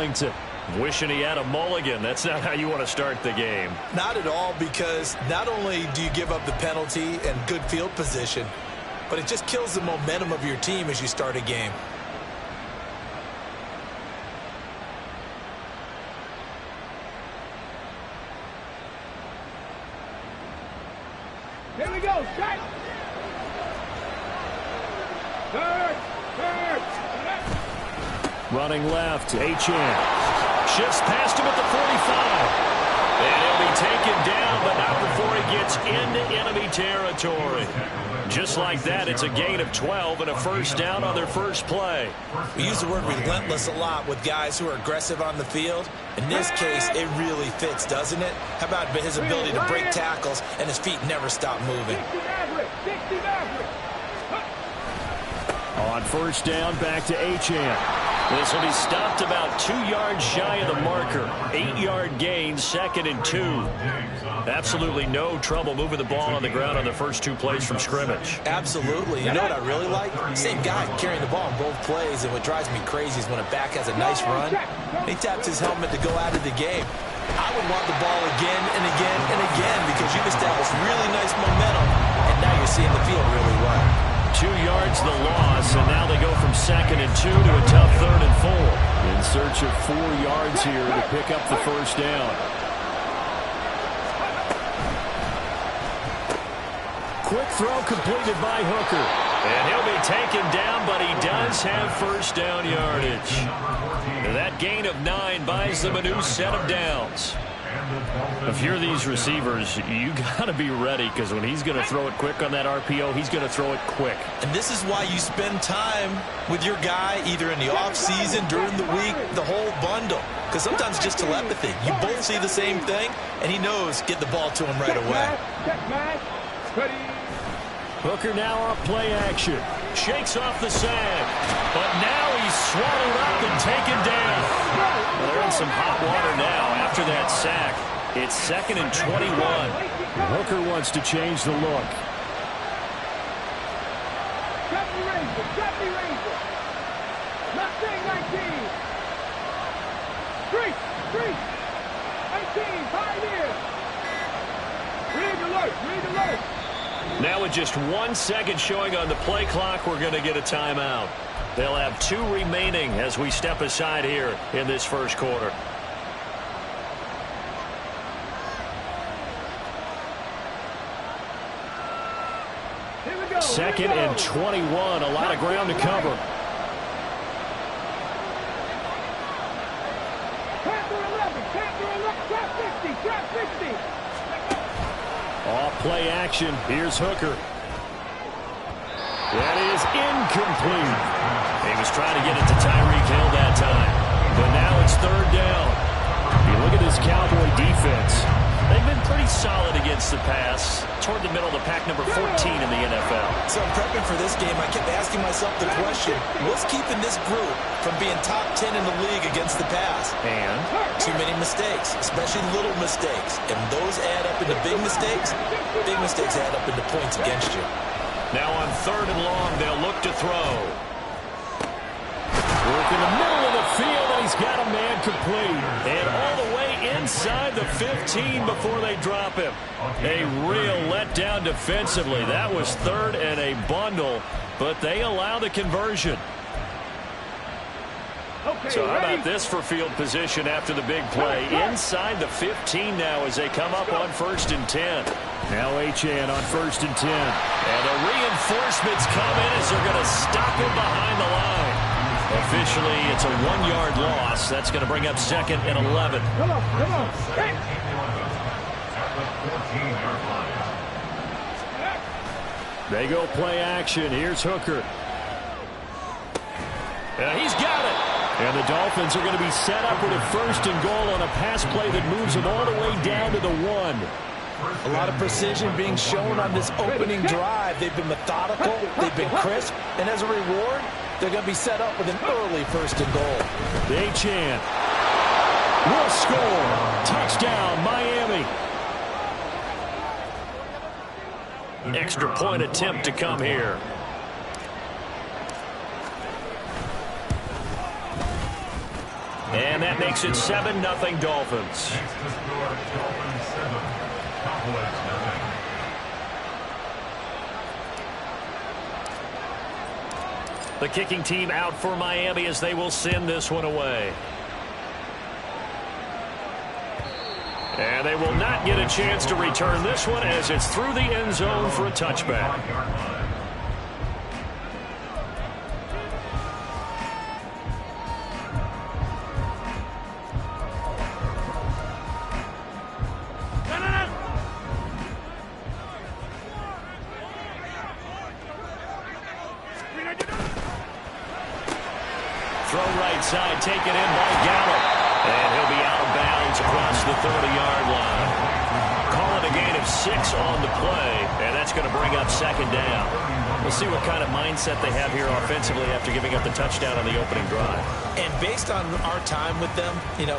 Arlington. Wishing he had a mulligan. That's not how you want to start the game. Not at all, because not only do you give up the penalty and good field position, but it just kills the momentum of your team as you start a game. Here we go, shot! Third! Running left, Achane. Shifts past him at the 45. And he'll be taken down, but not before he gets into enemy territory. Just like that, it's a gain of 12 and a first down on their first play. We use the word relentless a lot with guys who are aggressive on the field. In this case, it really fits, doesn't it? How about his ability to break tackles and his feet never stop moving? On first down, back to Achane. This will be stopped about 2 yards shy of the marker. 8-yard gain, 2nd and 2. Absolutely no trouble moving the ball on the ground on the first 2 plays from scrimmage. Absolutely. You know what I really like? Same guy carrying the ball on both plays, and what drives me crazy is when a back has a nice run, he taps his helmet to go out of the game. I would want the ball again and again and again because you've established really nice momentum, and now you're seeing the field really well. 2 yards the loss, and now they go from 2nd and 2 to a tough 3rd and 4. In search of 4 yards here to pick up the first down. Quick throw completed by Hooker. And he'll be taken down, but he does have first down yardage. That gain of 9 buys them a new set of downs. If you're these receivers, you got to be ready, because when he's going to throw it quick on that RPO, he's going to throw it quick. And this is why you spend time with your guy either in the offseason, during the week, the whole bundle. Because sometimes it's just telepathy. You both see the same thing, and he knows get the ball to him right away. Hooker now on play action. Shakes off the sack, but now he's swallowed up and taken down. Well, they're in some hot water now after that sack. It's 2nd and 21. Hooker wants to change the look. Not saying 19. 3, 19, 5 years. Read alert. Now with just 1 second showing on the play clock, we're going to get a timeout. They'll have 2 remaining as we step aside here in this first quarter. Here we go. 2nd and 21. A lot of ground to cover. Trap 50. Off play action. Here's Hooker. That is incomplete. He was trying to get it to Tyreek Hill that time. But now it's 3rd down. You look at this Cowboy defense. They've been pretty solid against the pass, toward the middle of the pack, number 14 in the NFL. So I'm prepping for this game. I kept asking myself the question, what's keeping this group from being top 10 in the league against the pass? And too many mistakes, especially little mistakes. And those add up into big mistakes. Big mistakes add up into points against you. Now on 3rd and long, they'll look to throw. Work in the middle of the field, and he's got a man complete. And all the way inside the 15 before they drop him. A real letdown defensively. That was 3rd and a bundle, but they allow the conversion. So how about this for field position after the big play? Inside the 15 now as they come up on 1st and 10. Now Achane on 1st and 10. And the reinforcements come in as they're going to stop him behind the line. Officially, it's a 1-yard loss. That's going to bring up 2nd and 11. Come on. Hey. They go play action. Here's Hooker. He's got it. And the Dolphins are going to be set up with a 1st and goal on a pass play that moves them all the way down to the 1. A lot of precision being shown on this opening drive. They've been methodical, they've been crisp, and as a reward, they're going to be set up with an early 1st and goal. Achane will score. Touchdown, Miami. Extra point attempt to come here. And that makes it 7-0 Dolphins. The kicking team out for Miami as they will send this one away. And they will not get a chance to return this one as it's through the end zone for a touchback. Throw right side, taken in by Gallup. And he'll be out of bounds across the 30-yard line. Call it a gain of 6 on the play, and that's going to bring up second down. We'll see what kind of mindset they have here offensively after giving up the touchdown on the opening drive. And based on our time with them,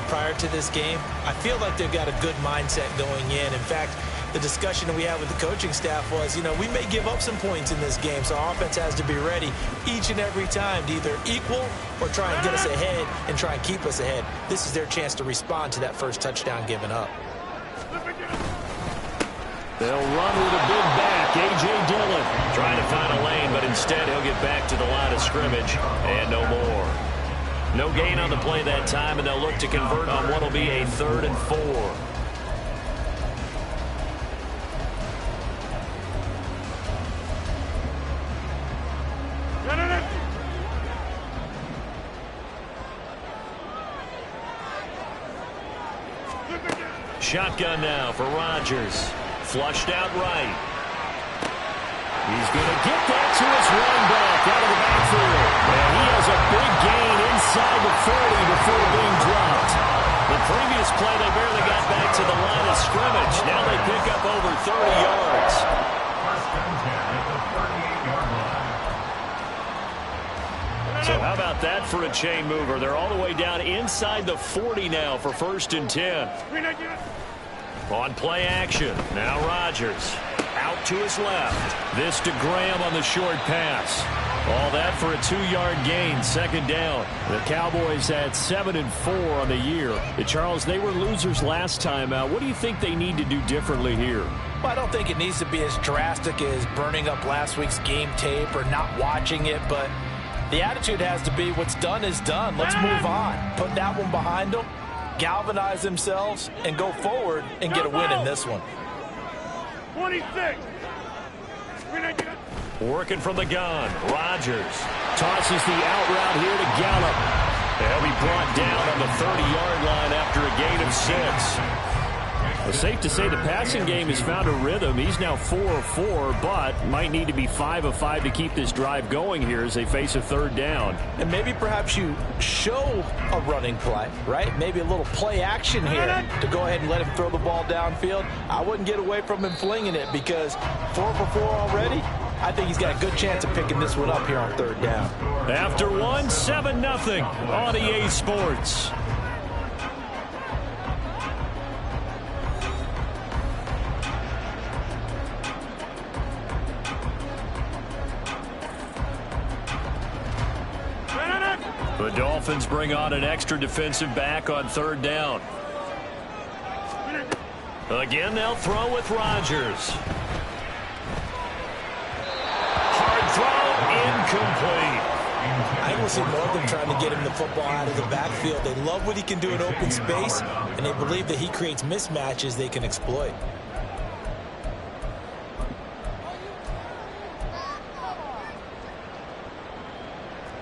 prior to this game, I feel like they've got a good mindset going in. In fact, the discussion that we had with the coaching staff was, we may give up some points in this game, so our offense has to be ready each and every time to either equal or try and get us ahead and try and keep us ahead. This is their chance to respond to that first touchdown given up. They'll run with a big back, A.J. Dillon. Trying to find a lane, but instead he'll get back to the line of scrimmage and no more. No gain on the play that time, and they'll look to convert on what will be a 3rd and 4. Shotgun now for Rodgers. Flushed out right. He's going to get that to his running back out of the backfield. And he has a big gain inside the 40 before being dropped. The previous play, they barely got back to the line of scrimmage. Now they pick up over 30 yards. So how about that for a chain mover? They're all the way down inside the 40 now for 1st and 10. On play action, now Rodgers out to his left. This to Graham on the short pass. All that for a 2-yard gain, 2nd down. The Cowboys had 7 and 4 on the year. Charles, they were losers last time out. What do you think they need to do differently here? Well, I don't think it needs to be as drastic as burning up last week's game tape or not watching it, but the attitude has to be what's done is done. Let's move on. Put that one behind them, galvanize themselves, and go forward and get a win in this one. 26. Working from the gun, Rodgers tosses the out route here to Gallup. They'll be brought down on the 30-yard line after a gain of 6. Well, safe to say the passing game has found a rhythm. He's now 4 of 4, but might need to be 5 of 5 to keep this drive going here as they face a 3rd down. And maybe perhaps you show a running play, right? Maybe a little play action here to go ahead and let him throw the ball downfield. I wouldn't get away from him flinging it because 4 for 4 already. I think he's got a good chance of picking this one up here on 3rd down. After 1, 7-0 on EA Sports. The Dolphins bring on an extra defensive back on 3rd down. Again, they'll throw with Rodgers. Hard throw, incomplete. I will see more of them trying to get him the football out of the backfield. They love what he can do in open space, and they believe that he creates mismatches they can exploit.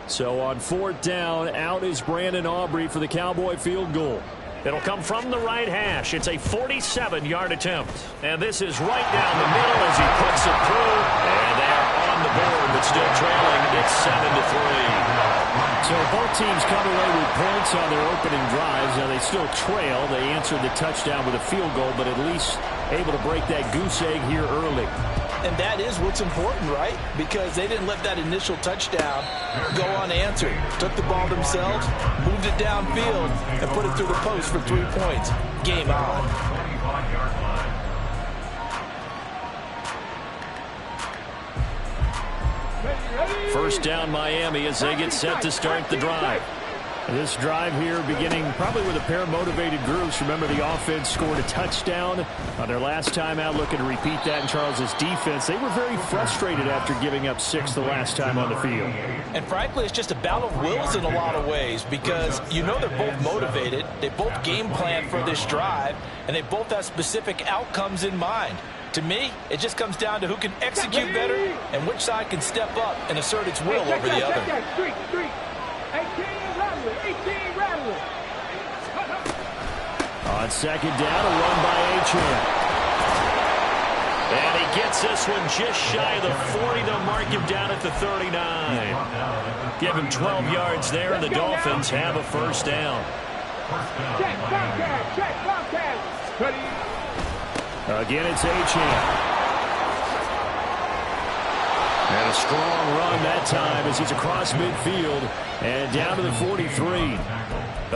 So on 4th down, out is Brandon Aubrey for the Cowboy field goal. It'll come from the right hash. It's a 47-yard attempt. And this is right down the middle as he puts it through. And they're on the board, but still trailing. It's 7-3. So both teams come away with points on their opening drives. Now they still trail. They answered the touchdown with a field goal, but at least able to break that goose egg here early. And that is what's important, right? Because they didn't let that initial touchdown go unanswered. Took the ball themselves, moved it downfield, and put it through the post for 3 points. Game on. First down Miami as they get set to start the drive. This drive here beginning probably with a pair of motivated groups. Remember, the offense scored a touchdown on their last time out, looking to repeat that in Charles' defense. They were very frustrated after giving up 6 the last time on the field. And frankly, it's just a battle of wills in a lot of ways because you know they're both motivated. They both game plan for this drive, and they both have specific outcomes in mind. To me, it just comes down to who can execute better and which side can step up and assert its will over the other. 18 rattler. On second down, a run by Achane. And he gets this one just shy of the 40. They'll mark him down at the 39. Give him 12 yards there, and the Dolphins have a first down. Check, Bobcat. Again, it's Achane. And a strong run that time as he's across midfield and down to the 43.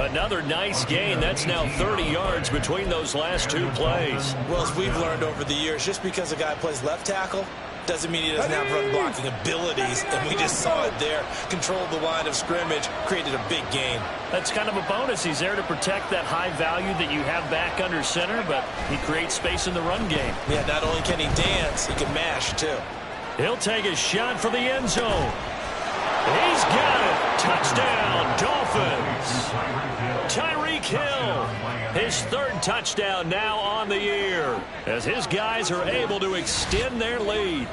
Another nice gain. That's now 30 yards between those last 2 plays. Well, as we've learned over the years, just because a guy plays left tackle doesn't mean he doesn't have run blocking abilities, and we just saw it there. Controlled the line of scrimmage, created a big gain. That's kind of a bonus. He's there to protect that high value that you have back under center, but he creates space in the run game. Yeah, not only can he dance, he can mash, too. He'll take a shot for the end zone. He's got it. Touchdown, Dolphins. Tyreek Hill, his 3rd touchdown now on the year, as his guys are able to extend their lead.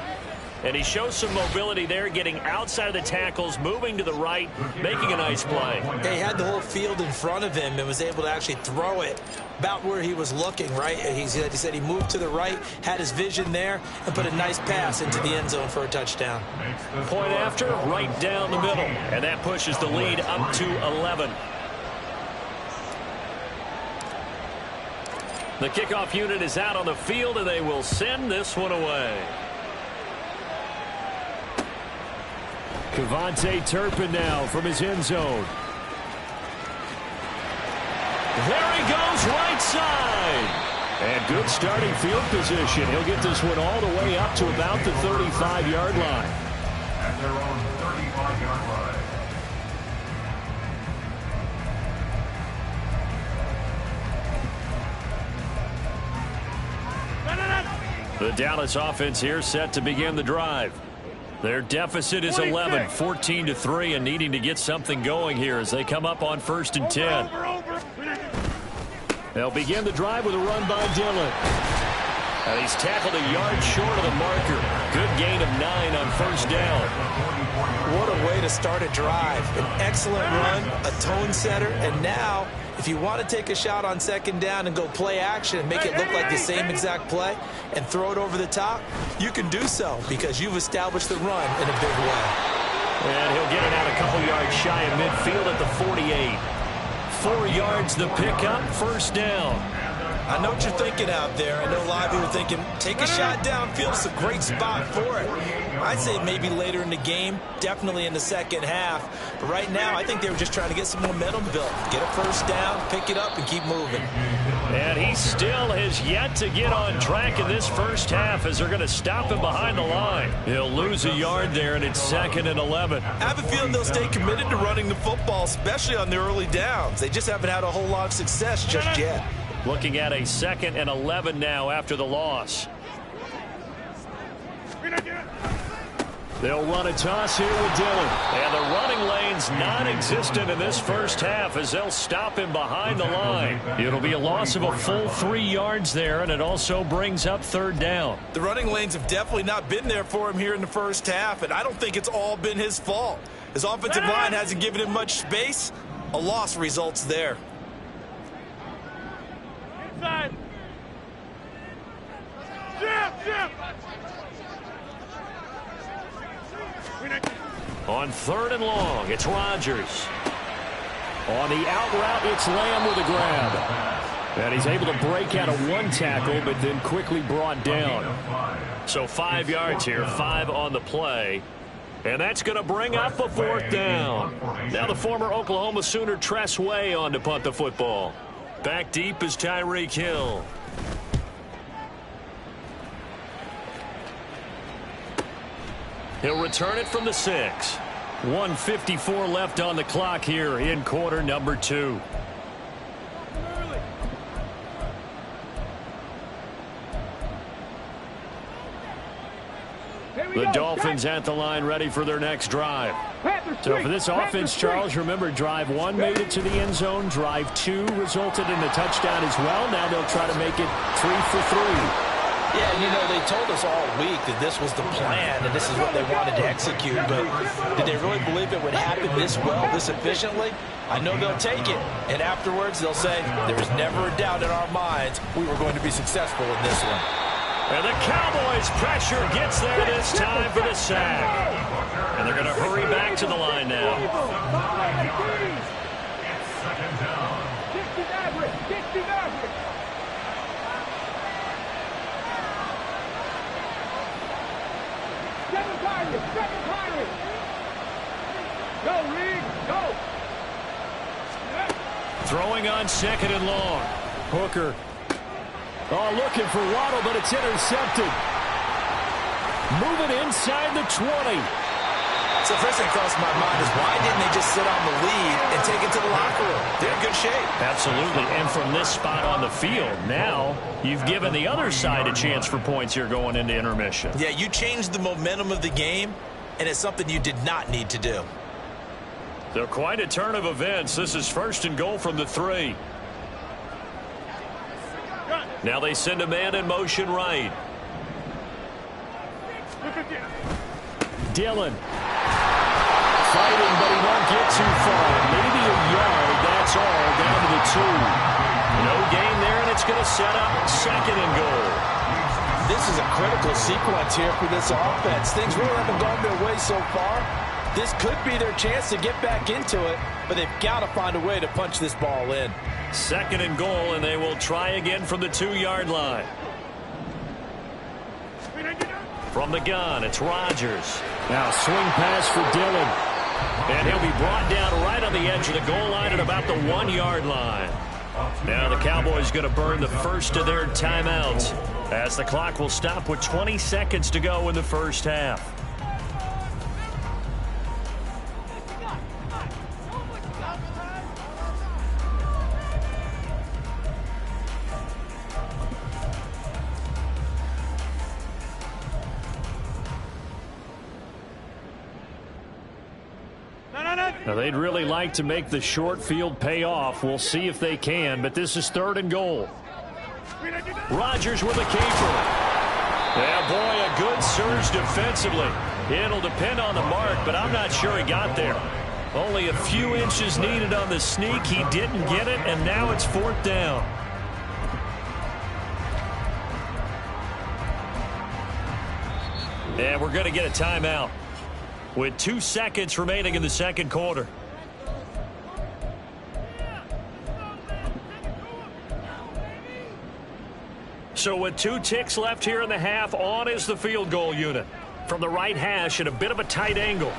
And he shows some mobility there, getting outside of the tackles, moving to the right, making a nice play. He had the whole field in front of him and was able to actually throw it about where he was looking, right? He said he moved to the right, had his vision there, and put a nice pass into the end zone for a touchdown. Point after, right down the middle. And that pushes the lead up to 11. The kickoff unit is out on the field, and they will send this one away. KaVontae Turpin now from his end zone. There he goes, right side. And good starting field position. He'll get this one all the way up to about the 35-yard line. At their own 35-yard line. The Dallas offense here set to begin the drive. Their deficit is 11, 14-3, and needing to get something going here as they come up on 1st and 10. They'll begin the drive with a run by Dillon. And he's tackled a yard short of the marker. Good gain of 9 on 1st down. What a way to start a drive. An excellent run, a tone setter, and now if you want to take a shot on 2nd down and go play action and make it look like the same exact play and throw it over the top, you can do so because you've established the run in a big way. And he'll get it out a couple yards shy of midfield at the 48. 4 yards the pickup, 1st down. I know what you're thinking out there. I know a lot of you are thinking, take a shot downfield. It's a great spot for it. I'd say maybe later in the game, definitely in the second half. But right now, I think they were just trying to get some momentum built. Get a 1st down, pick it up, and keep moving. And he still has yet to get on track in this 1st half as they're going to stop him behind the line. He'll lose a yard there, and it's 2nd and 11. I have a feeling they'll stay committed to running the football, especially on the early downs. They just haven't had a whole lot of success just yet. Looking at a 2nd and 11 now after the loss. They'll run a toss here with Dillon. And the running lane's non-existent in this 1st half as they'll stop him behind the line. It'll be a loss of a full 3 yards there, and it also brings up 3rd down. The running lanes have definitely not been there for him here in the 1st half, and I don't think it's all been his fault. His offensive line hasn't given him much space. A loss results there. Inside. Jim. On 3rd and long, it's Rodgers. On the out route, it's Lamb with a grab. And he's able to break out of 1 tackle, but then quickly brought down. So 5 yards here, 5 on the play. And that's going to bring up a 4th down. Now the former Oklahoma Sooner Tress Way on to punt the football. Back deep is Tyreek Hill. He'll return it from the 6. 1:54 left on the clock here in quarter number 2. The Dolphins at the line ready for their next drive. So for this offense, Charles, remember drive 1 made it to the end zone. Drive 2 resulted in a touchdown as well. Now they'll try to make it 3 for 3. Yeah, you know, they told us all week that this was the plan and this is what they wanted to execute, but did they really believe it would happen this well, this efficiently? I know they'll take it, and afterwards they'll say, there was never a doubt in our minds we were going to be successful in this one. And the Cowboys' pressure gets there this time for the sack. And they're going to hurry back to the line now. Go, Reed, go. Throwing on 2nd and long. Hooker. Oh, looking for Waddle, but it's intercepted. Moving inside the 20. So first thing crossed my mind is why didn't they just sit on the lead and take it to the locker room? They're in good shape. Absolutely. And from this spot on the field, now you've given the other side a chance for points here going into intermission. Yeah, you changed the momentum of the game, and it's something you did not need to do. So quite a turn of events. This is 1st and goal from the 3. Now they send a man in motion right. Dillon. Fighting, but he won't get too far. Maybe a yard, that's all, down to the 2. No gain there, and it's going to set up 2nd and goal. This is a critical sequence here for this offense. Things really haven't gone their way so far. This could be their chance to get back into it, but they've got to find a way to punch this ball in. 2nd and goal, and they will try again from the 2-yard line. From the gun, it's Rodgers. Now swing pass for Dillon. And he'll be brought down right on the edge of the goal line at about the 1-yard line. Now the Cowboys going to burn the first of their timeouts as the clock will stop with 20 seconds to go in the first half. Now, they'd really like to make the short field pay off. We'll see if they can, but this is 3rd and goal. Rodgers with a keeper. Yeah, boy, a good surge defensively. It'll depend on the mark, but I'm not sure he got there. Only a few inches needed on the sneak. He didn't get it, and now it's 4th down. And we're going to get a timeout with 2 seconds remaining in the 2nd quarter. So with 2 ticks left here in the half, on is the field goal unit. From the right hash at a bit of a tight angle.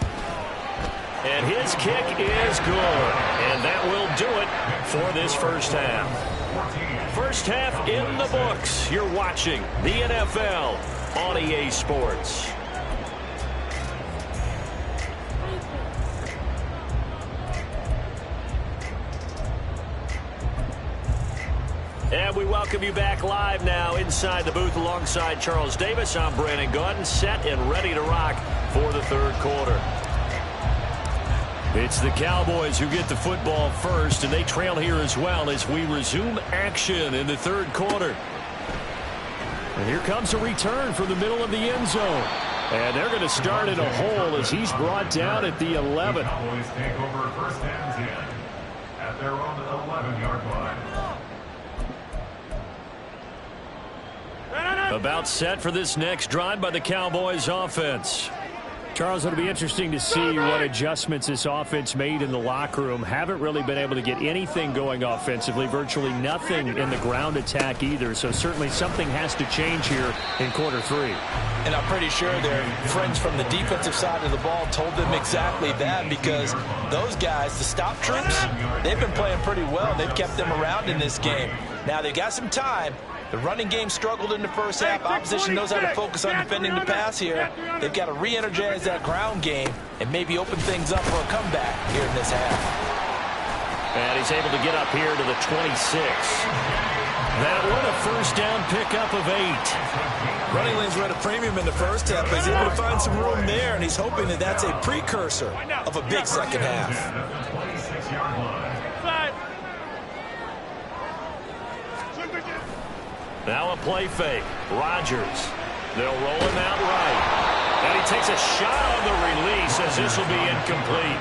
And his kick is good. And that will do it for this first half. First half in the books. You're watching the NFL on EA Sports. And we welcome you back live now inside the booth alongside Charles Davis. I'm Brandon Gaudin, set and ready to rock for the 3rd quarter. It's the Cowboys who get the football first, and they trail here as well as we resume action in the 3rd quarter. And here comes a return from the middle of the end zone. And they're going to start in a hole as he's brought down at the 11. The Cowboys take over 1st and 10 at their own 11-yard line. About set for this next drive by the Cowboys offense. Charles, it'll be interesting to see what adjustments this offense made in the locker room. Haven't really been able to get anything going offensively, virtually nothing in the ground attack either. So certainly something has to change here in quarter 3. And I'm pretty sure their friends from the defensive side of the ball told them exactly that, because those guys, the stop troops, they've been playing pretty well. They've kept them around in this game. Now they've got some time, The running game struggled in the first half. Opposition knows how to focus on defending the pass here. They've got to re-energize that ground game and maybe open things up for a comeback here in this half. And he's able to get up here to the 26. That one, a first down pickup of 8. Running lanes were at a premium in the first half, but he's able to find some room there, and he's hoping that that's a precursor of a big second half. Now a play fake. Rodgers. They'll roll him out right. And he takes a shot on the release as this will be incomplete.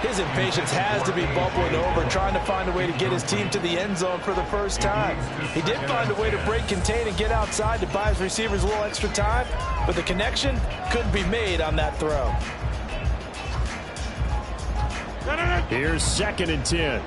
His impatience has to be bubbling over, trying to find a way to get his team to the end zone for the first time. He did find a way to break contain and get outside to buy his receivers a little extra time, but the connection couldn't be made on that throw. Here's 2nd and 10.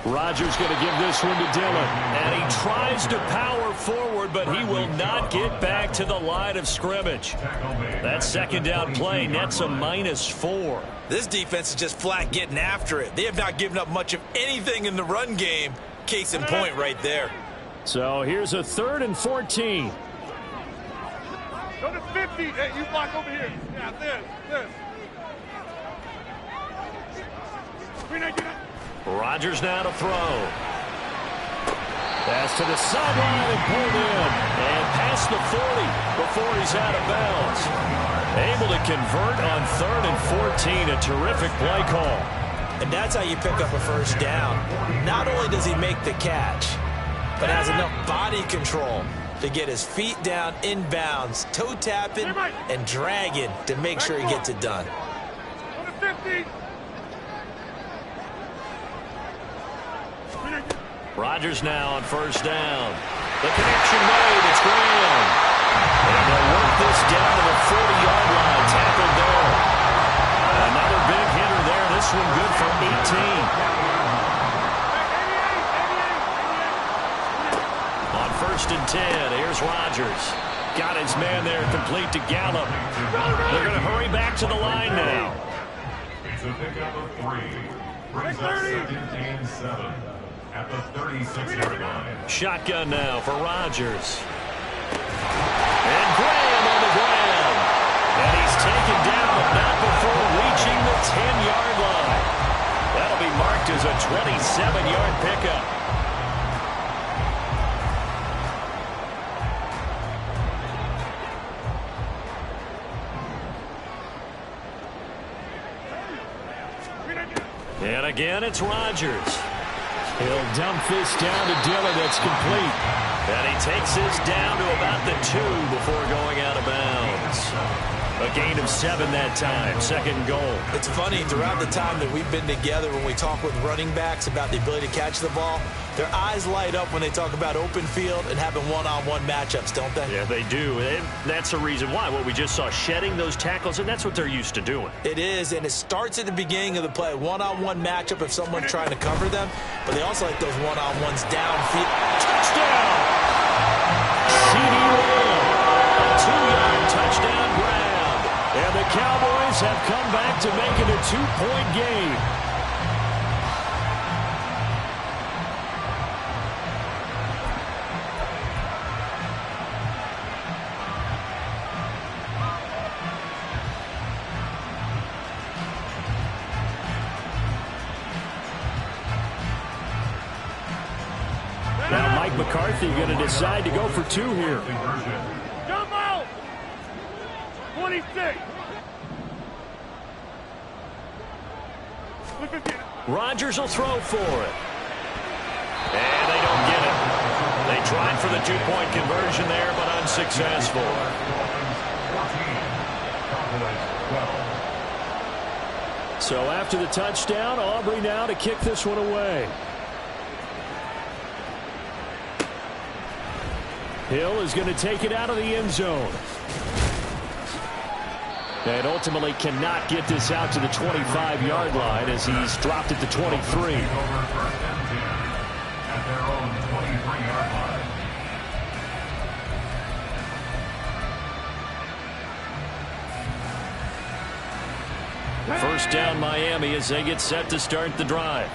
Rodgers going to give this one to Dillon. And he tries to power forward, but he will not get back to the line of scrimmage. That second down play nets a -4. This defense is just flat getting after it. They have not given up much of anything in the run game. Case in point right there. So here's a 3rd and 14. Go to 50. Hey, you block over here. Yeah, this. Rodgers now to throw. Pass to the sideline and pulled in. And past the 40 before he's out of bounds. Able to convert on 3rd and 14. A terrific play call. And that's how you pick up a first down. Not only does he make the catch, but has enough body control to get his feet down inbounds, toe tapping and dragging to make sure he gets it done. Go to 50. Rodgers now on first down. The connection made. It's Graham. And they'll work this down to the 40-yard line. Tackled there. Another big hitter there. This one good for 18. On 1st and 10, here's Rodgers. Got his man there complete to Gallup. They're going to hurry back to the line now. It's a pickup of 3. Brings up 2nd and 7. At the 36-yard line. Shotgun now for Rodgers. And Graham on the ground. And he's taken down, but not before reaching the 10-yard line. That'll be marked as a 27-yard pickup. And again, it's Rodgers. He'll dump this down to Dillon. That's complete. And he takes this down to about the 2 before going out of bounds. A gain of 7 that time. 2nd goal. It's funny, throughout the time that we've been together, when we talk with running backs about the ability to catch the ball, their eyes light up when they talk about open field and having one-on-one matchups, don't they? Yeah, they do. And that's the reason why. What we just saw, shedding those tackles, and that's what they're used to doing. It is, and it starts at the beginning of the play. One-on-one matchup if someone's trying to cover them, but they also like those one-on-ones downfield. Touchdown! C.D. Lamb. A 2-yard touchdown grab. And the Cowboys have come back to make it a 2-point game. Now Mike McCarthy going to decide to go for 2 here. Jump out! 26. Rodgers will throw for it. And they don't get it. They tried for the 2-point conversion there, but unsuccessful. So after the touchdown, Aubrey now to kick this one away. Hill is going to take it out of the end zone. And ultimately cannot get this out to the 25-yard line as he's dropped it to 23. First down Miami as they get set to start the drive.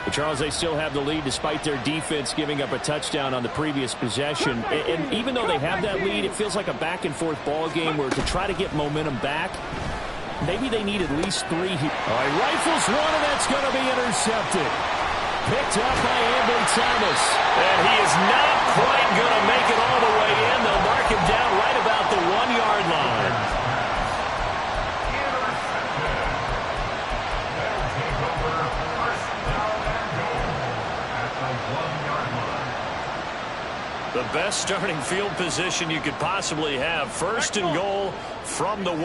But Charles, they still have the lead despite their defense giving up a touchdown on the previous possession. And even though they have that lead, it feels like a back-and-forth ball game where to try to get momentum back, maybe they need at least 3 here. All right, rifles one, and that's going to be intercepted. Picked up by Ambry Thomas. And he is not quite going to make it all the way in. They'll mark him down right about the 1-yard line. The best starting field position you could possibly have. First and goal from the 1.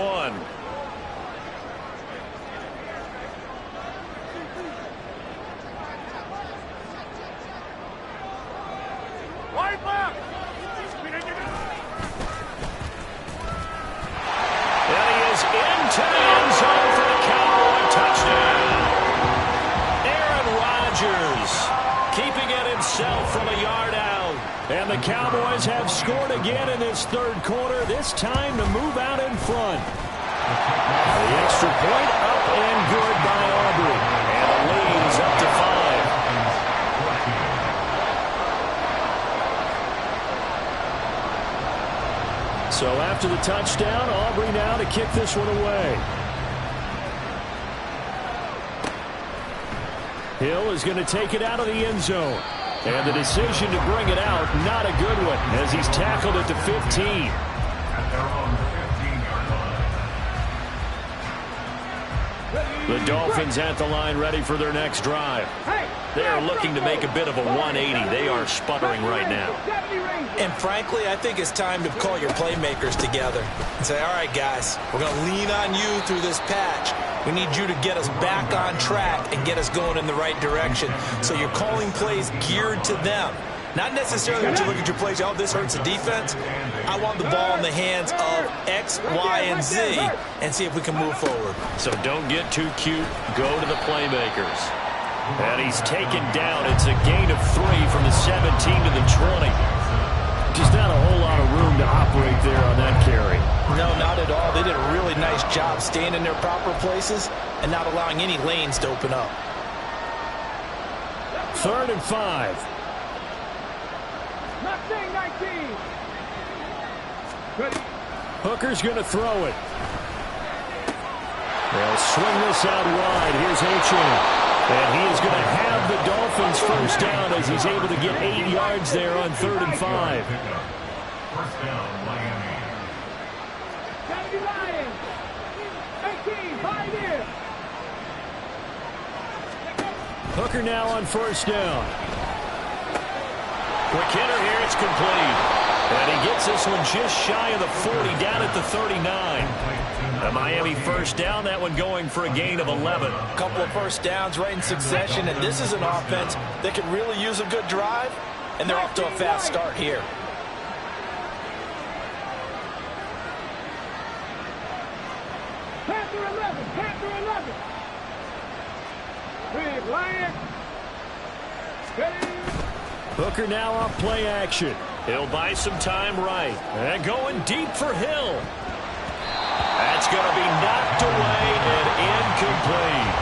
Wide left. And he is into the end zone for the Cowboy touchdown. Aaron Rodgers keeping it himself from a yard out. And the Cowboys have scored again in this third quarter, this time to move out in front. The extra point up and good by Aubrey. And the lead is up to 5. So after the touchdown, Aubrey now to kick this one away. Hill is going to take it out of the end zone. And the decision to bring it out, not a good one, as he's tackled at the 15. At their own 15-yard line. The Dolphins at the line, ready for their next drive. They are looking to make a bit of a 180. They are sputtering right now. And frankly, I think it's time to call your playmakers together and say, all right, guys, we're going to lean on you through this patch. We need you to get us back on track and get us going in the right direction. So you're calling plays geared to them. Not necessarily when you look at your plays, oh, this hurts the defense. I want the ball in the hands of X, Y, and Z and see if we can move forward. So don't get too cute. Go to the playmakers. And he's taken down. It's a gain of 3 from the 17 to the 20. Just not a whole lot of room to operate there on that carry. No, not at all. They did a really nice job staying in their proper places and not allowing any lanes to open up. 3rd and 5. Hooker's going to throw it. They'll swing this out wide. Here's Achane. And he is going to have the Dolphins first down as he's able to get 8 yards there on 3rd and 5. First down, Miami. Hooker now on first down. Quick hitter here. It's complete. And he gets this one just shy of the 40, down at the 39. The Miami first down, that one going for a gain of 11. A couple of first downs right in succession, and this is an offense that could really use a good drive, and they're off to a fast start here. Panther 11, Panther 11. Big Lion. Hooker now off play action. He'll buy some time right. And going deep for Hill. That's going to be knocked away and incomplete.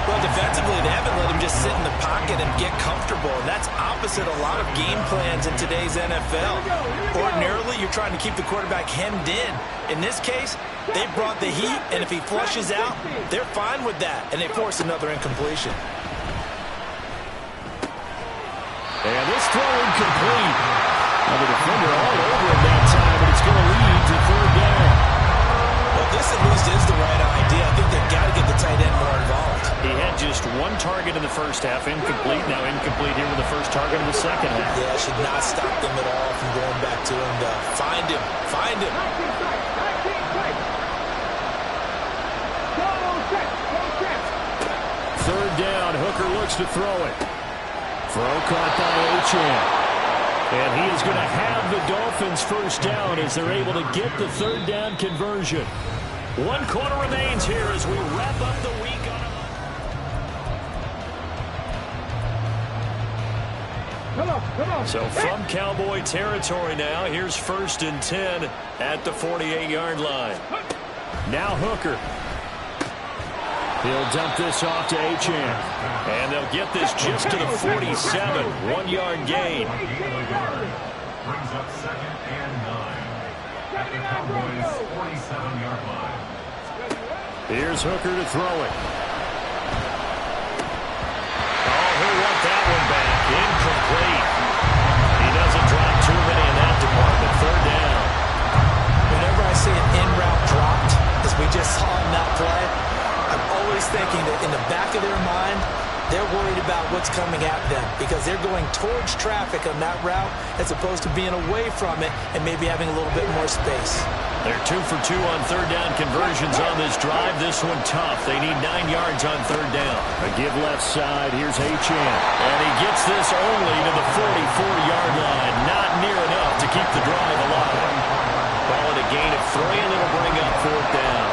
Well, defensively, they haven't let him just sit in the pocket and get comfortable, and that's opposite a lot of game plans in today's NFL. Ordinarily, you're trying to keep the quarterback hemmed in. In this case, they brought the heat, and if he flushes out, they're fine with that, and they force another incompletion. And this throw incomplete. Now the defender all over him that time, but it's going to lead to 3rd down. Well, this at least is the right idea. I think they've got to get the tight end more involved. He had just 1 target in the first half, incomplete. Now incomplete here with the first target in the second half. Yeah, it should not stop them at all from going back to him. Find him. Find him. Third down. Hooker looks to throw it. Throw caught by Achane. And he is going to have the Dolphins first down as they're able to get the 3rd down conversion. 1 quarter remains here as we wrap up the week on a... So from Cowboy territory now, here's 1st and 10 at the 48-yard line. Now Hooker. He'll dump this off to Achane. And they'll get this just to the 47. 1-yard gain. Brings up 2nd and 9 at the Cowboys' 47-yard line. Here's Hooker to throw it. Oh, he'll want that one back. Incomplete. He doesn't drop too many in that department. 3rd down. Whenever I see an in-route dropped, as we just saw in that play, I'm always thinking that in the back of their mind, they're worried about what's coming at them because they're going towards traffic on that route as opposed to being away from it and maybe having a little bit more space. They're 2 for 2 on 3rd down conversions on this drive. This one tough. They need 9 yards on 3rd down. A give left side. Here's Achane. And he gets this only to the 44-yard line. Not near enough to keep the drive alive. Call it a gain of 3, and it'll bring up 4th down.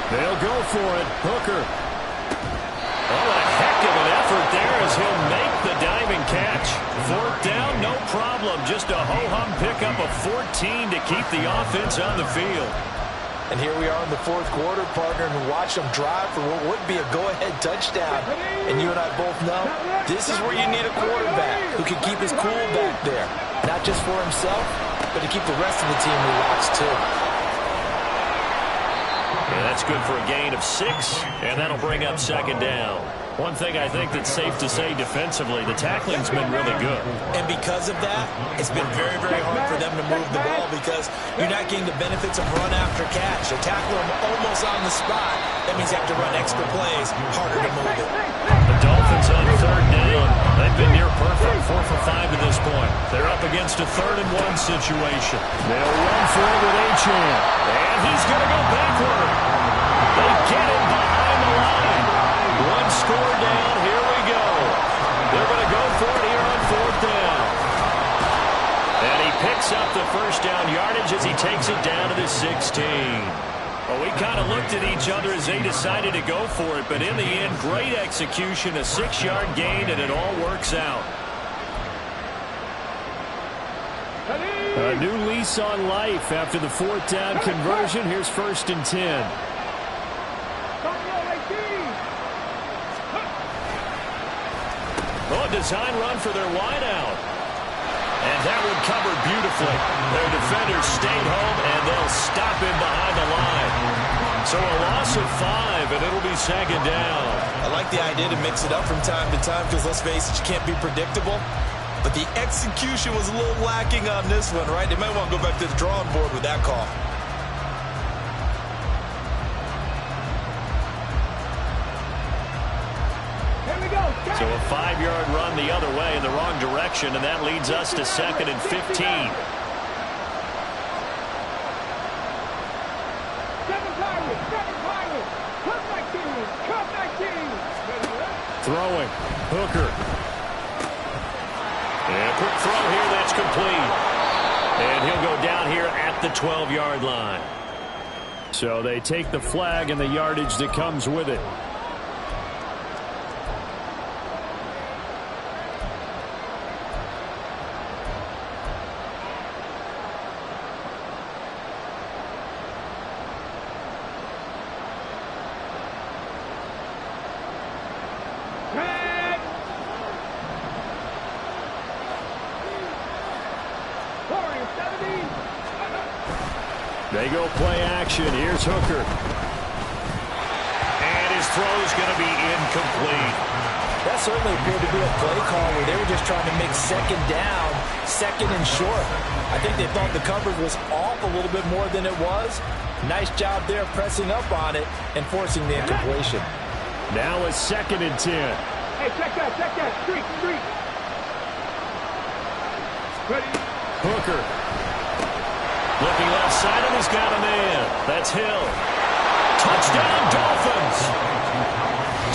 They'll go for it. Hooker. Oh, a heck of an effort there as he'll make the diving catch. 4th down, no problem. Just a ho-hum pickup of 14 to keep the offense on the field. And here we are in the 4th quarter, partner, and watch them drive for what would be a go-ahead touchdown. And you and I both know this is where you need a quarterback who can keep his cool back there. Not just for himself, but to keep the rest of the team relaxed, too. Yeah, that's good for a gain of 6, and that'll bring up 2nd down. One thing I think that's safe to say defensively, the tackling's been really good. And because of that, it's been very, very hard for them to move the ball because you're not getting the benefits of run after catch. They tackle them almost on the spot. That means you have to run extra plays, harder to move it. The Dolphins on 3rd down. They've been near perfect, 4 for 5 to this point. They're up against a 3rd and 1 situation. They'll run for it with Achane. And he's going to go backward. They get him behind the line. 1 score down. Here we go. They're going to go for it here on 4th down. And he picks up the 1st down yardage as he takes it down to the 16. Well, we kind of looked at each other as they decided to go for it, but in the end, great execution, a 6-yard gain, and it all works out. A new lease on life after the 4th down conversion. Here's 1st and 10. Oh, a design run for their wideout. And that one covered beautifully. Their defenders stayed home, and they'll stop him behind the line. So a loss of 5, and it'll be 2nd down. I like the idea to mix it up from time to time because, let's face it, you can't be predictable. But the execution was a little lacking on this one, right? They might want to go back to the drawing board with that call. So a 5-yard run the other way in the wrong direction, and that leads us to 2nd and 15. Throwing. Hooker. And a quick throw here that's complete. And he'll go down here at the 12-yard line. So they take the flag and the yardage that comes with it. They go play action. Here's Hooker. And his throw's going to be incomplete. That certainly appeared to be a play call where they were just trying to make 2nd down, 2nd and short. I think they thought the coverage was off a little bit more than it was. Nice job there pressing up on it and forcing the incompletion. Now a 2nd and 10. Hey, check that. Streak. Ready? Hooker. Looking left side, and he's got a man. That's Hill. Touchdown, Dolphins.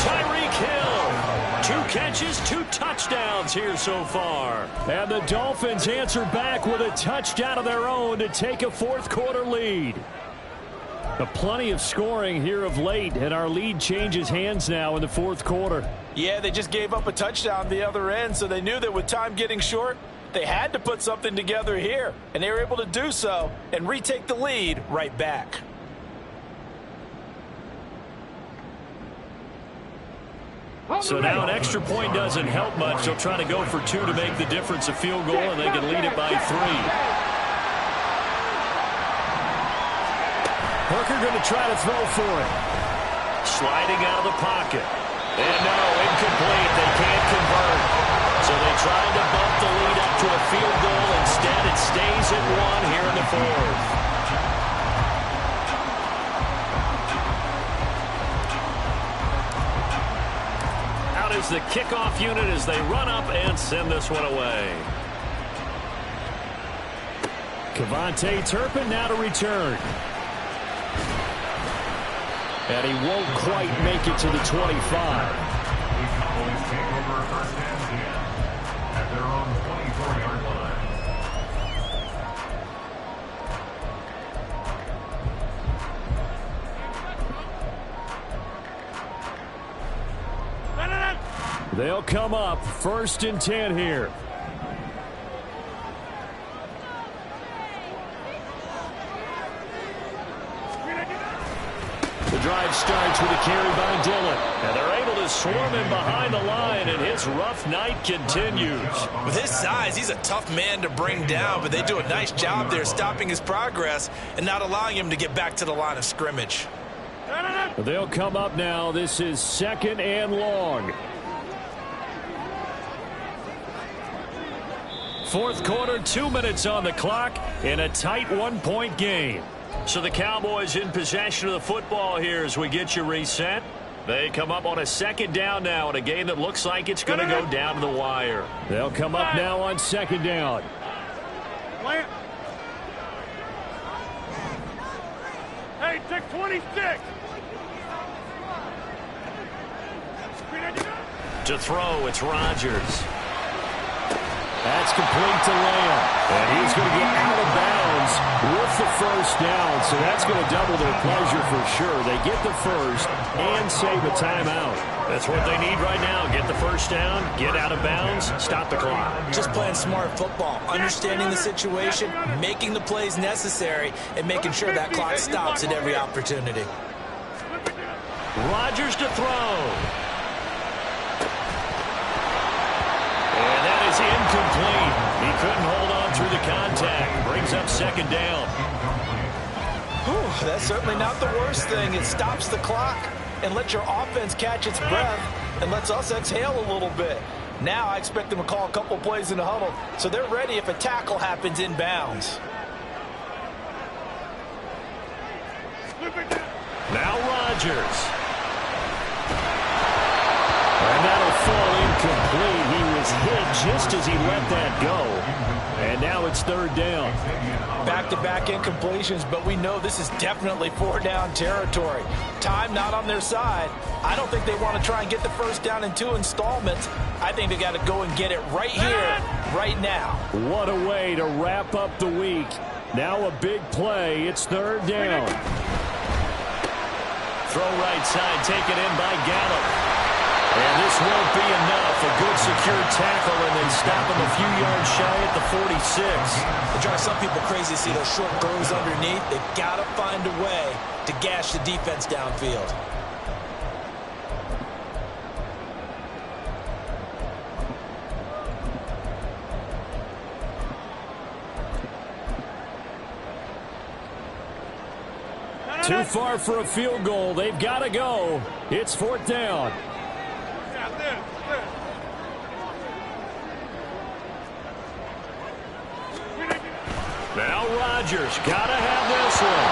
Tyreek Hill. 2 catches, 2 touchdowns here so far. And the Dolphins answer back with a touchdown of their own to take a 4th quarter lead. Plenty of scoring here of late, and our lead changes hands now in the fourth quarter. Yeah, they just gave up a touchdown the other end, so they knew that with time getting short, they had to put something together here, and they were able to do so and retake the lead right back. So now an extra point doesn't help much. They'll try to go for 2 to make the difference a field goal, and they can lead it by 3. Hooker going to try to throw for it. Sliding out of the pocket. And no, incomplete. They can't convert. So they tried to bump the lead up to a field goal. Instead, it stays at 1 here in the fourth. Out is the kickoff unit as they run up and send this one away. KaVontae Turpin now to return. And he won't quite make it to the 25. The Cowboys take over first and 10 at their own 24-yard line. They'll come up first and 10 here. The drive starts with a carry by Dillon. And they're able to swarm him behind the line, and his rough night continues. With his size, he's a tough man to bring down, but they do a nice job there stopping his progress and not allowing him to get back to the line of scrimmage. They'll come up now. This is 2nd and long. Fourth quarter, 2 minutes on the clock in a tight 1-point game. So the Cowboys in possession of the football here as we get you reset. They come up on a 2nd down now in a game that looks like it's going to go down to the wire. They'll come up now on 2nd down. Hey, take 26. To throw, it's Rodgers. That's complete to Lamb. And he's going to get out of bounds with the first down. So that's going to double their pleasure for sure. They get the first and save a timeout. That's what they need right now. Get the first down, get out of bounds, stop the clock. Just playing smart football, understanding the situation, making the plays necessary, and making sure that clock stops at every opportunity. Rodgers to throw. And that is incomplete. He couldn't hold on through the contact. Brings up 2nd down. Whew, that's certainly not the worst thing. It stops the clock and lets your offense catch its breath and lets us exhale a little bit. Now I expect them to call a couple plays in the huddle so they're ready if a tackle happens inbounds. Now Rodgers. And that'll fall incomplete. He was hit just as he let that go. And now it's 3rd down. Back-to-back incompletions, but we know this is definitely 4-down territory. Time not on their side. I don't think they want to try and get the first down in 2 installments. I think they got to go and get it right here, right now. What a way to wrap up the week. Now a big play. It's 3rd down. Throw right side, taken in by Gallup. And this won't be enough. A good secure tackle and then stop him a few yards shy at the 46. It drives some people crazy to see those short throws underneath. They've got to find a way to gash the defense downfield. Too far for a field goal. They've got to go. It's 4th down. Now Rodgers got to have this one.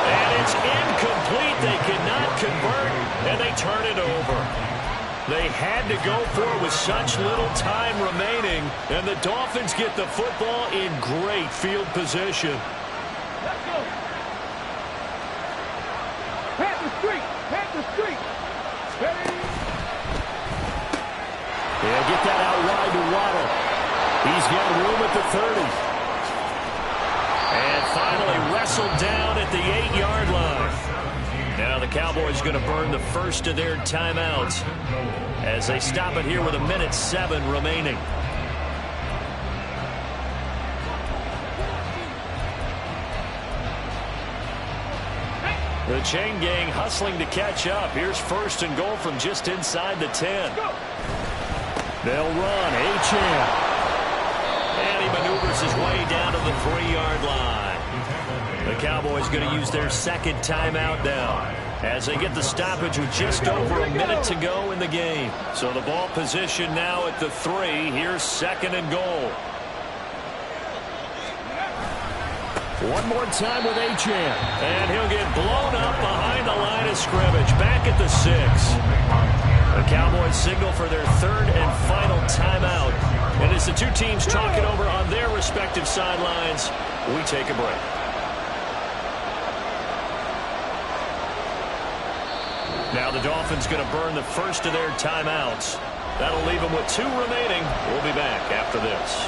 And it's incomplete. They cannot convert, and they turn it over. They had to go for it with such little time remaining, and the Dolphins get the football in great field position. Let's go. Pat the street. Ready? Yeah, get that out wide to Waddle. He's got room at the 30. And finally wrestled down at the 8-yard line. Now the Cowboys going to burn the first of their timeouts as they stop it here with 1:07 remaining. The chain gang hustling to catch up. Here's 1st and goal from just inside the 10. They'll run. Achane. And he maneuvers his way down to the 3-yard line. The Cowboys going to use their second timeout now as they get the stoppage with just over a minute to go in the game. So the ball position now at the 3. Here's 2nd and goal. One more time with Achane. And he'll get blown up behind the line of scrimmage. Back at the 6. The Cowboys signal for their 3rd and final timeout. And as the two teams talk it over on their respective sidelines, we take a break. Now the Dolphins going to burn the first of their timeouts. That'll leave them with 2 remaining. We'll be back after this.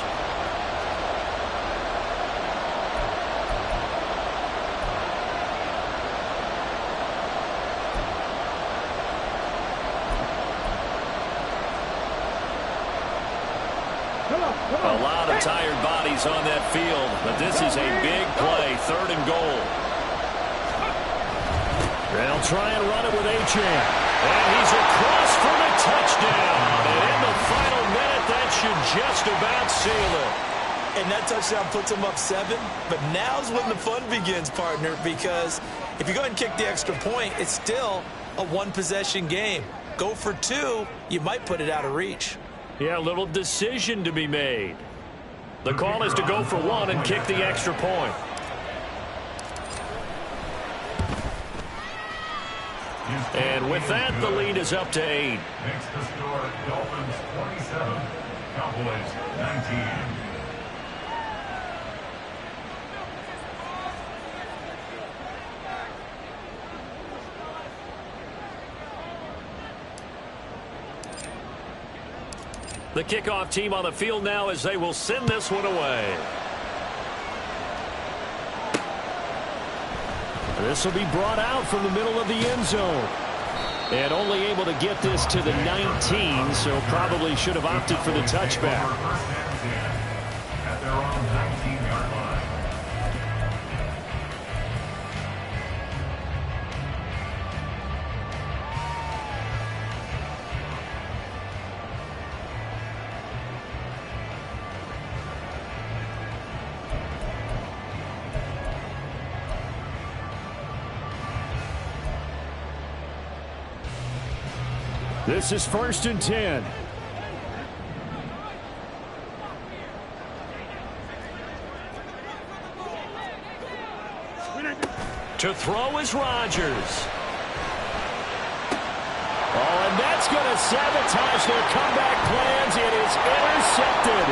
A lot of tired bodies on that field, but this is a big play, 3rd and goal. They'll try and run it with Achane. And he's across for the touchdown. And in the final minute, that should just about seal it. And that touchdown puts them up 7. But now's when the fun begins, partner, because if you go ahead and kick the extra point, it's still a 1-possession game. Go for 2, you might put it out of reach. Yeah, a little decision to be made. The call is to go for 1 and kick the extra point. And with that, the lead is up to 8. Makes the score Dolphins 27, Cowboys 19. The kickoff team on the field now as they will send this one away. This will be brought out from the middle of the end zone. And only able to get this to the 19, so probably should have opted for the touchback. At their own 19-yard line. This is 1st and 10. To throw is Rodgers. Oh, and that's going to sabotage their comeback plans. It is intercepted.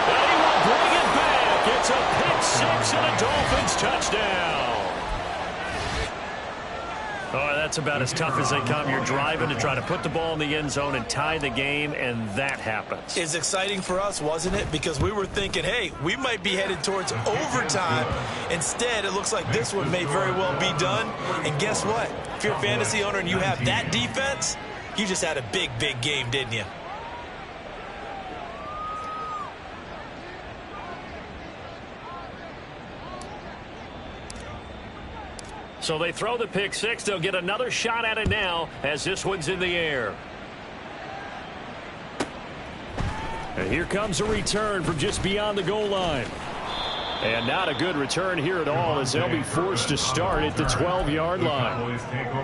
And he will bring it back. It's a pick 6 and a Dolphins touchdown. Oh, that's about as tough as they come. You're driving to try to put the ball in the end zone and tie the game, and that happens. It's exciting for us, wasn't it? Because we were thinking, hey, we might be headed towards overtime. Instead, it looks like this one may very well be done. And guess what? If you're a fantasy owner and you have that defense, you just had a big, big game, didn't you? So they throw the pick 6. They'll get another shot at it now as this one's in the air. And here comes a return from just beyond the goal line. And not a good return here at all as they'll be forced to start at the 12-yard line.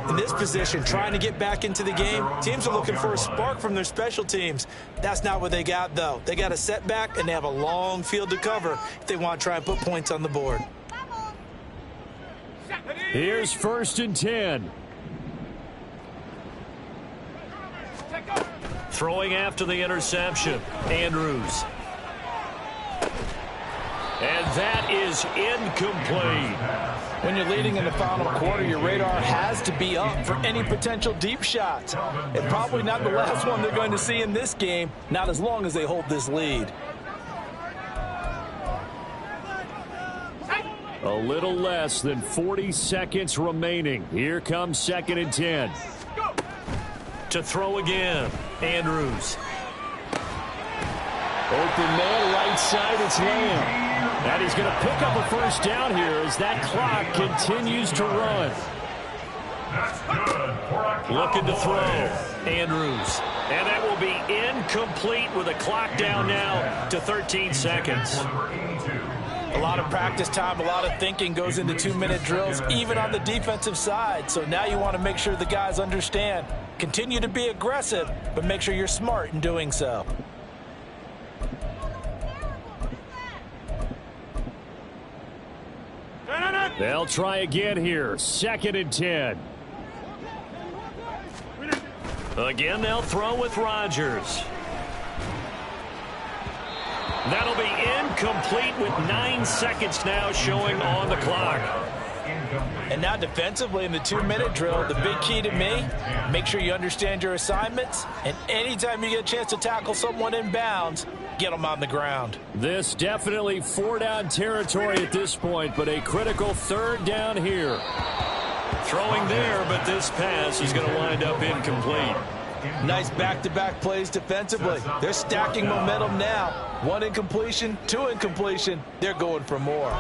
In this position, trying to get back into the game, teams are looking for a spark from their special teams. That's not what they got, though. They got a setback, and they have a long field to cover if they want to try and put points on the board. Here's 1st and 10. Throwing after the interception, Andrews. And that is incomplete. When you're leading in the final quarter, your radar has to be up for any potential deep shots. And probably not the last one they're going to see in this game, not as long as they hold this lead. A little less than 40 seconds remaining. Here comes 2nd and 10. To throw again, Andrews. Open man, right side, it's Lamb. And he's going to pick up a first down here as that clock continues to run. Looking to throw, Andrews. And that will be incomplete with a clock down now to 13 seconds. A lot of practice time, a lot of thinking goes into 2-minute drills, even on the defensive side. So now you want to make sure the guys understand. Continue to be aggressive, but make sure you're smart in doing so. They'll try again here. 2nd and 10. Again, they'll throw with Rodgers. That'll be incomplete with 9 seconds now showing on the clock. And now defensively in the 2-minute drill, the big key to me, make sure you understand your assignments, and anytime you get a chance to tackle someone in bounds, get them on the ground. This definitely 4-down territory at this point, but a critical 3rd down here. Throwing there, but this pass is going to wind up incomplete. Nice back-to-back plays defensively. They're stacking momentum now. 1 incompletion, 2 incompletion. They're going for more.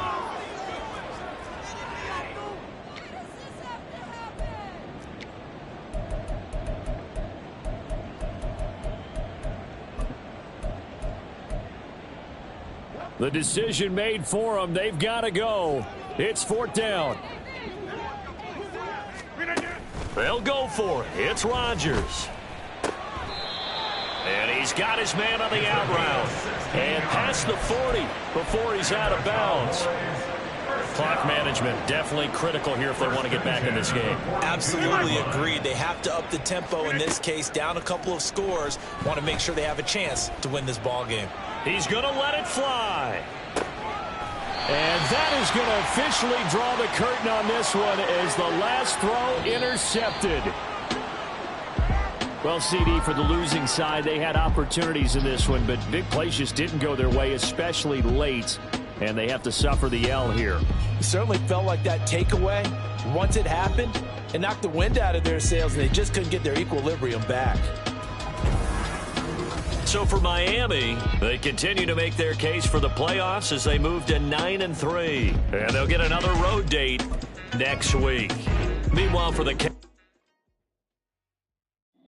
The decision made for them. They've got to go. It's 4th down. They'll go for it. It's Rodgers. And he's got his man on the out route. And past the 40 before he's out of bounds. Clock management definitely critical here if they want to get back in this game. Absolutely agreed. They have to up the tempo in this case, down a couple of scores. Want to make sure they have a chance to win this ball game. He's going to let it fly. And that is going to officially draw the curtain on this one as the last throw intercepted. Well, CD, for the losing side, they had opportunities in this one, but big plays just didn't go their way, especially late, and they have to suffer the L here. It certainly felt like that takeaway, once it happened, it knocked the wind out of their sails, and they just couldn't get their equilibrium back. So for Miami, they continue to make their case for the playoffs as they move to 9-3. And they'll get another road date next week. Meanwhile, for the